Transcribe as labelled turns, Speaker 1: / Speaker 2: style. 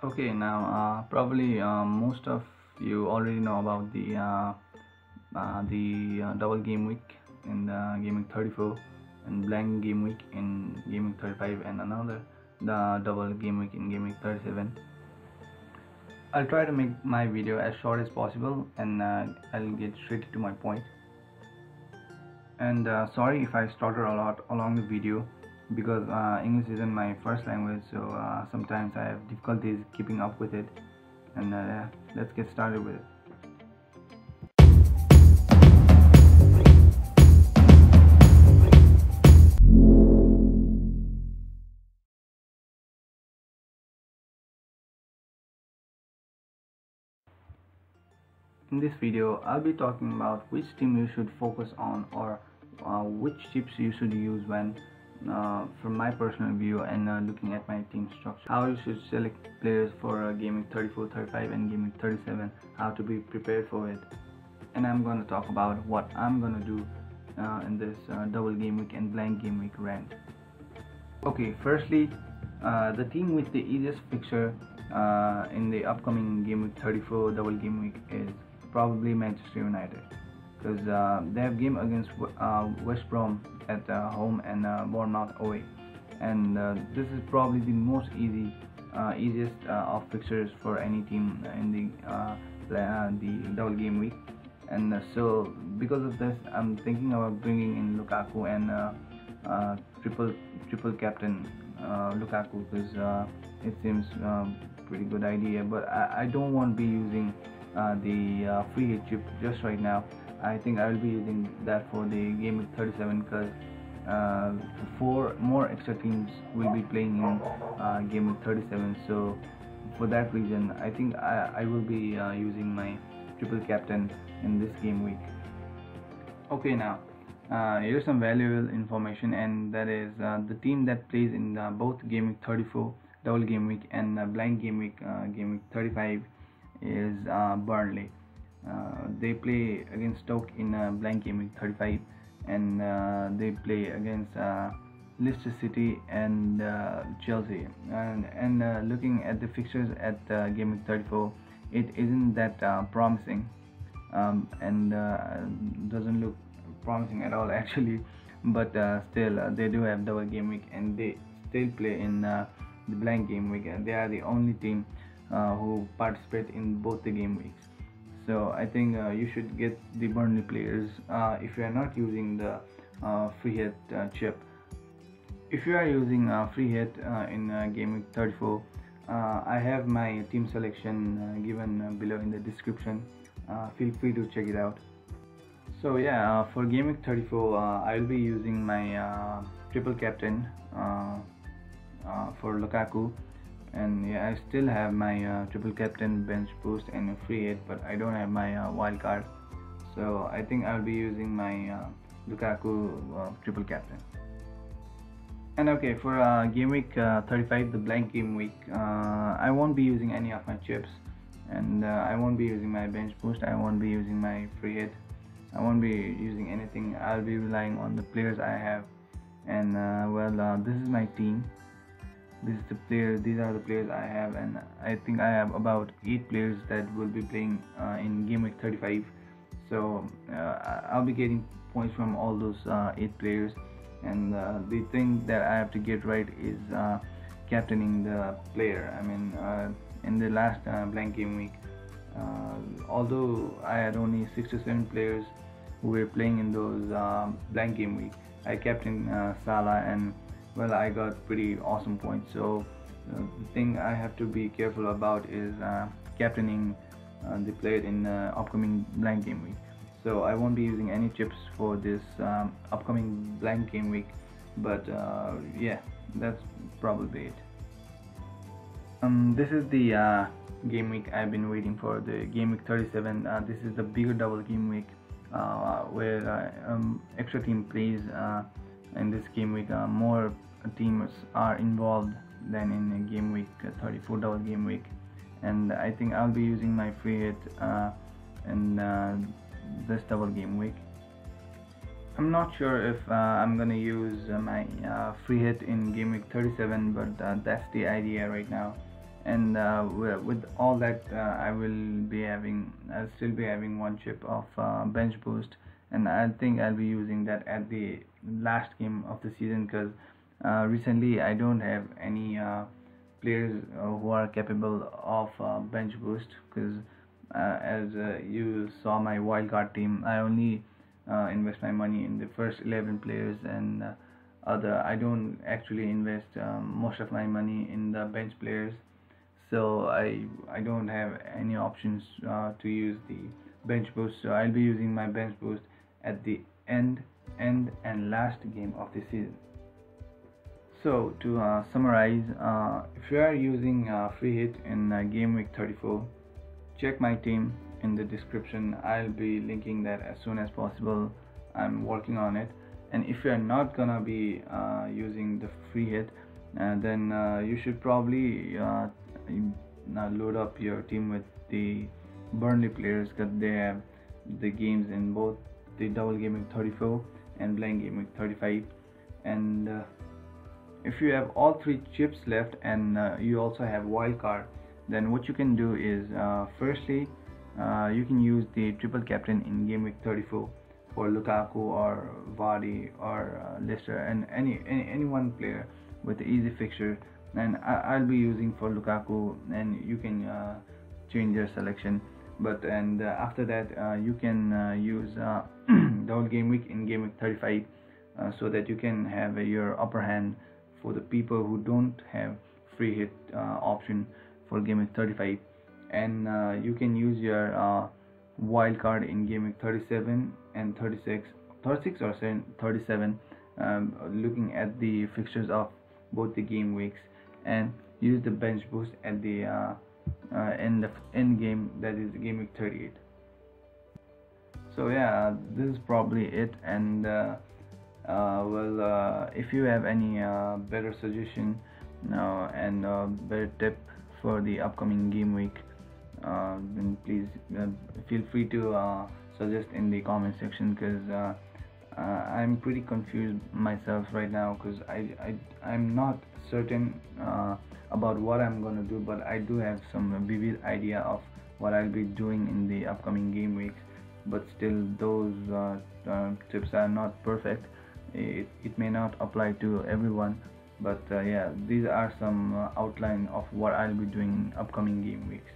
Speaker 1: Okay, now probably most of you already know about the double game week in game week 34 and blank game week in game week 35 and another the double game week in game week 37. I'll try to make my video as short as possible and I'll get straight to my point. And sorry if I stutter a lot along the video because English isn't my first language, so sometimes I have difficulties keeping up with it. And let's get started with it. In this video, I'll be talking about which team you should focus on or which tips you should use when from my personal view and looking at my team structure, how you should select players for gaming 34, 35 and gaming 37, how to be prepared for it, and I'm going to talk about what I'm going to do in this double game week and blank game week rant. Okay, firstly, the team with the easiest fixture in the upcoming game week 34 double game week is probably Manchester United, because they have game against West Brom at home and Bournemouth away, and this is probably the most easiest of fixtures for any team in the double game week. And so because of this, I'm thinking about bringing in Lukaku and triple captain Lukaku, because it seems pretty good idea, but I don't want to be using the free hit chip just right now. I think I will be using that for the game week 37, because 4 more extra teams will be playing in game week 37. So for that reason, I think I will be using my triple captain in this game week. Okay, now here's some valuable information, and that is the team that plays in both game week 34 double game week and blank game week 35 is Burnley. They play against Stoke in blank game week 35, and they play against Leicester City and Chelsea. And looking at the fixtures at game week 34, it isn't that promising, and doesn't look promising at all actually. But still, they do have double game week and they still play in the blank game week, and they are the only team who participate in both the game weeks. So I think you should get the Burnley players if you are not using the free hit chip. If you are using free hit in game week 34, I have my team selection given below in the description. Feel free to check it out. So yeah, for game week 34, I will be using my triple captain for Lukaku, and yeah, I still have my triple captain, bench boost and a free hit, but I don't have my wild card. So I think I'll be using my Lukaku triple captain. And okay, for game week 35, the blank game week, I won't be using any of my chips, and I won't be using my bench boost, I won't be using my free hit, I won't be using anything. I'll be relying on the players I have, and this is my team. These are the players I have, and I think I have about 8 players that will be playing in game week 35. So I'll be getting points from all those 8 players, and the thing that I have to get right is captaining the player. I mean, in the last blank game week, although I had only 6 to 7 players who were playing in those blank game week, I captained Salah, and well, I got pretty awesome points. So the thing I have to be careful about is captaining the player in upcoming blank game week. So I won't be using any chips for this upcoming blank game week, but yeah, that's probably it. This is the game week I've been waiting for, the game week 37. This is the bigger double game week where extra team plays. In this game week, more teams are involved than in game week 34 double game week, and I think I'll be using my free hit in this double game week. I'm not sure if I'm gonna use my free hit in game week 37, but that's the idea right now. And with all that, I'll still be having one chip of bench boost, and I think I'll be using that at the last game of the season, because recently I don't have any players who are capable of bench boost, because as you saw my wildcard team, I only invest my money in the first 11 players, and other I don't actually invest most of my money in the bench players. So I don't have any options to use the bench boost, so I'll be using my bench boost at the end and last game of the season. So to summarize, if you are using free hit in game week 34, check my team in the description. I'll be linking that as soon as possible. I'm working on it. And if you're not gonna be using the free hit, then you should probably load up your team with the Burnley players, because they have the games in both the double game week 34 and blank game week 35. And if you have all three chips left, and you also have wildcard, then what you can do is firstly you can use the triple captain in game week 34 for Lukaku or Vardy or Leicester, and any one player with the easy fixture. And I'll be using for Lukaku, and you can change your selection. But after that you can use double game week in game week 35, so that you can have your upper hand for the people who don't have free hit option for game week 35. And you can use your wild card in game week 37 and 36 or 37, looking at the fixtures of both the game weeks, and use the bench boost at the end game, that is game week 38. So yeah, this is probably it. And if you have any better suggestion and better tip for the upcoming game week, then please feel free to suggest in the comment section, because I'm pretty confused myself right now, because I'm not certain about what I'm gonna do, but I do have some vivid idea of what I'll be doing in the upcoming game weeks. But still, those tips are not perfect. It may not apply to everyone, but yeah, these are some outline of what I'll be doing in upcoming game weeks.